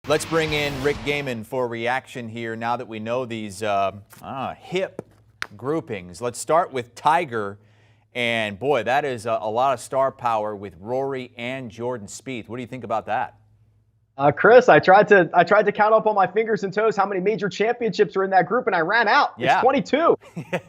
Let's bring in Rick Gaiman for reaction here now that we know these hip groupings. Let's start with Tiger. And boy, that is a lot of star power with Rory and Jordan Spieth. What do you think about that? Chris, I tried to count up on my fingers and toes how many major championships were in that group, and I ran out. Yeah. It's 22.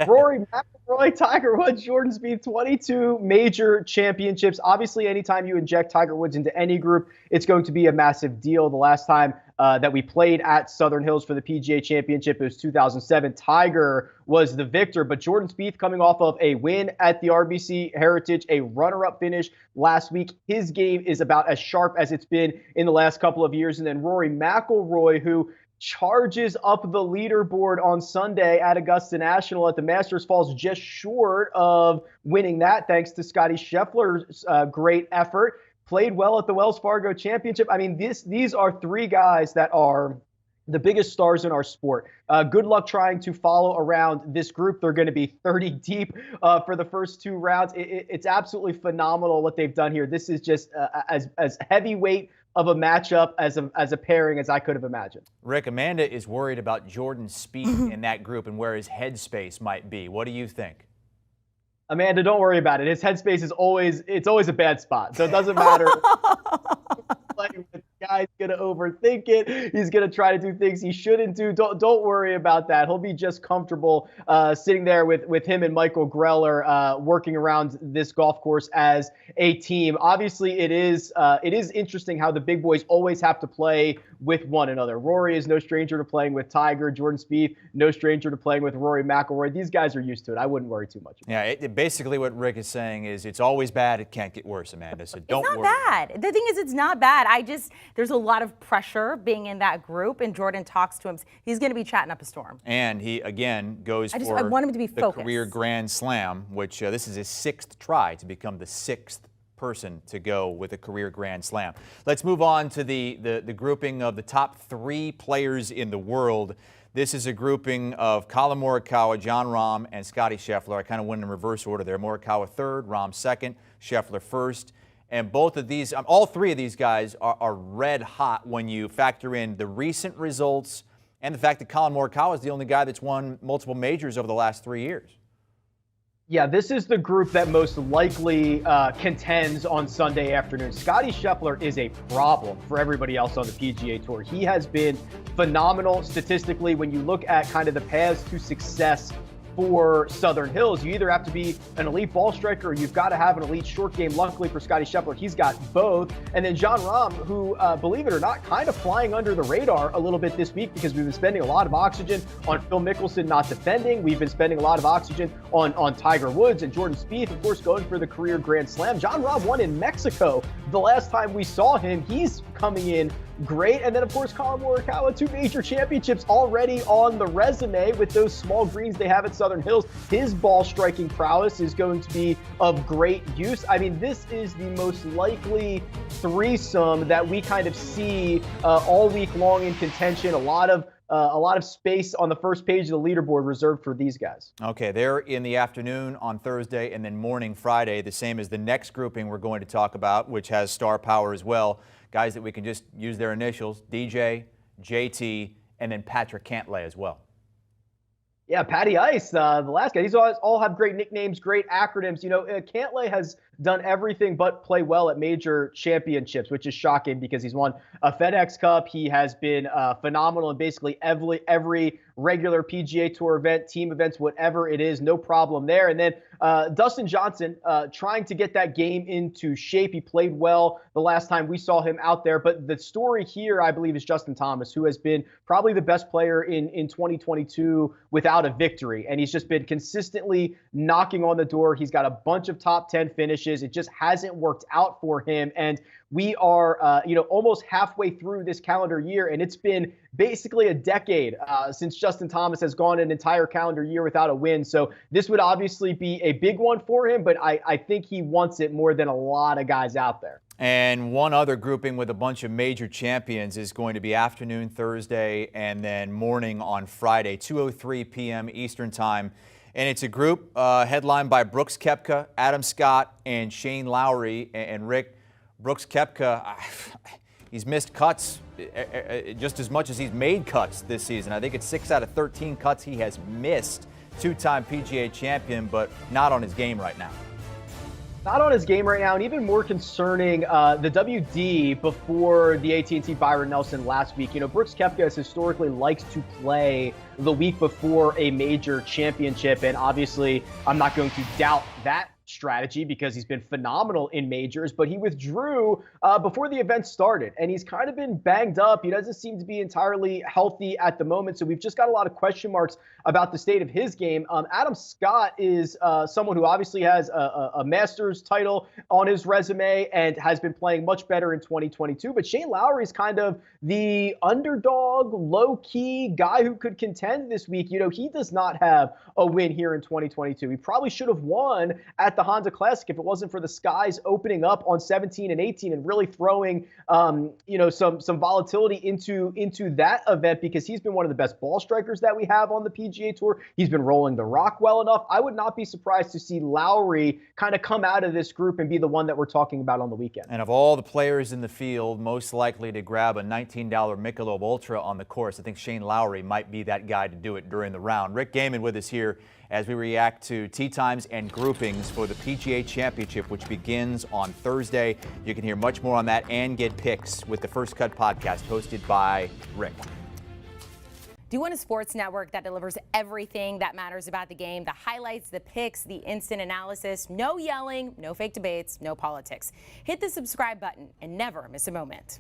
Rory McIlroy, Tiger Woods, Jordan Spieth, 22 major championships. Obviously, anytime you inject Tiger Woods into any group, it's going to be a massive deal. The last time that we played at Southern Hills for the PGA Championship, it was 2007. Tiger was the victor, but Jordan Spieth coming off of a win at the RBC Heritage, a runner-up finish last week. His game is about as sharp as it's been in the last couple of years. And then Rory McIlroy, who charges up the leaderboard on Sunday at Augusta National at the Masters, falls just short of winning that thanks to Scottie Scheffler's great effort. Played well at the Wells Fargo Championship. I mean, these are three guys that are the biggest stars in our sport. Good luck trying to follow around this group. They're going to be 30 deep for the first two rounds. It's absolutely phenomenal what they've done here. This is just as heavyweight of a matchup as a pairing as I could have imagined. Rick, Amanda is worried about Jordan Spieth in that group and where his headspace might be. What do you think? Amanda, don't worry about it. His headspace is always a bad spot. So it doesn't matter. The guy's going to overthink it. He's going to try to do things he shouldn't do. Don't worry about that. He'll be just comfortable sitting there with him and Michael Greller working around this golf course as a team. Obviously, it is interesting how the big boys always have to play with one another. Rory is no stranger to playing with Tiger. Jordan Spieth, no stranger to playing with Rory McIlroy. These guys are used to it. I wouldn't worry too much. Yeah, basically what Rick is saying is it's always bad. It can't get worse, Amanda. So don't worry. It's not bad. The thing is, it's not bad. There's a lot of pressure being in that group, and Jordan talks to him. He's going to be chatting up a storm. And he, again, goes I for want him to be the focused. career Grand Slam, which this is his sixth try to become the sixth person to go with a career Grand Slam. Let's move on to the grouping of the top three players in the world. This is a grouping of Collin Morikawa, Jon Rahm, and Scottie Scheffler. I kind of went in reverse order there. Morikawa third, Rahm second, Scheffler first. And both of these, all three of these guys are red hot when you factor in the recent results and the fact that Collin Morikawa is the only guy that's won multiple majors over the last 3 years. Yeah, this is the group that most likely contends on Sunday afternoon. Scottie Scheffler is a problem for everybody else on the PGA Tour. He has been phenomenal statistically. When you look at kind of the paths to success for Southern Hills, you either have to be an elite ball striker or you've got to have an elite short game. Luckily for Scottie Scheffler, he's got both. And then Jon Rahm, who, believe it or not, kind of flying under the radar a little bit this week because we've been spending a lot of oxygen on Phil Mickelson not defending. We've been spending a lot of oxygen on Tiger Woods and Jordan Spieth, of course, going for the career Grand Slam. Jon Rahm won in Mexico the last time we saw him. He's coming in great. And then, of course, Collin Morikawa, 2 major championships already on the resume with those small greens they have at Southern Hills. His ball striking prowess is going to be of great use. I mean, this is the most likely threesome that we kind of see all week long in contention. A lot of space on the first page of the leaderboard reserved for these guys. Okay, they're in the afternoon on Thursday and then morning Friday, the same as the next grouping we're going to talk about, which has star power as well. Guys that we can just use their initials, DJ, JT, and then Patrick Cantlay as well. Yeah, Patty Ice, the last guy. These all have great nicknames, great acronyms. You know, Cantlay has done everything but play well at major championships, which is shocking because he's won a FedEx Cup. He has been phenomenal in basically every regular PGA Tour event, team events, whatever it is, no problem there. And then Dustin Johnson trying to get that game into shape. He played well the last time we saw him out there. But the story here, I believe, is Justin Thomas, who has been probably the best player in 2022 without a victory. And he's just been consistently knocking on the door. He's got a bunch of top 10 finishes. It just hasn't worked out for him. And we are, almost halfway through this calendar year, and it's been basically a decade since Justin Thomas has gone an entire calendar year without a win. So this would obviously be a big one for him, but I think he wants it more than a lot of guys out there. And one other grouping with a bunch of major champions is going to be afternoon Thursday and then morning on Friday, 2:03 p.m. Eastern Time. And it's a group headlined by Brooks Koepka, Adam Scott, and Shane Lowry. And Rick, Brooks Koepka, He's missed cuts just as much as he's made cuts this season. I think it's 6 out of 13 cuts he has missed. Two-time PGA champion, but not on his game right now. Not on his game right now, and even more concerning, the WD before the AT&T Byron Nelson last week. You know, Brooks Koepka historically likes to play the week before a major championship, and obviously I'm not going to doubt that strategy because he's been phenomenal in majors, but he withdrew before the event started, and he's kind of been banged up. He doesn't seem to be entirely healthy at the moment, so we've just got a lot of question marks about the state of his game. Adam Scott is someone who obviously has a Masters title on his resume and has been playing much better in 2022, but Shane Lowry is kind of the underdog, low-key guy who could contend this week. You know, he does not have a win here in 2022. He probably should have won at the Honda Classic if it wasn't for the skies opening up on 17 and 18 and really throwing, some volatility into that event, because he's been one of the best ball strikers that we have on the PGA Tour. He's been rolling the rock well enough. I would not be surprised to see Lowry kind of come out of this group and be the one that we're talking about on the weekend. And of all the players in the field, most likely to grab a $19 Michelob Ultra on the course, I think Shane Lowry might be that guy to do it during the round. Rick Gehman with us here as we react to tee times and groupings for the PGA Championship, which begins on Thursday. You can hear much more on that and get picks with the First Cut podcast hosted by Rick. Do you want a sports network that delivers everything that matters about the game? The highlights, the picks, the instant analysis, no yelling, no fake debates, no politics. Hit the subscribe button and never miss a moment.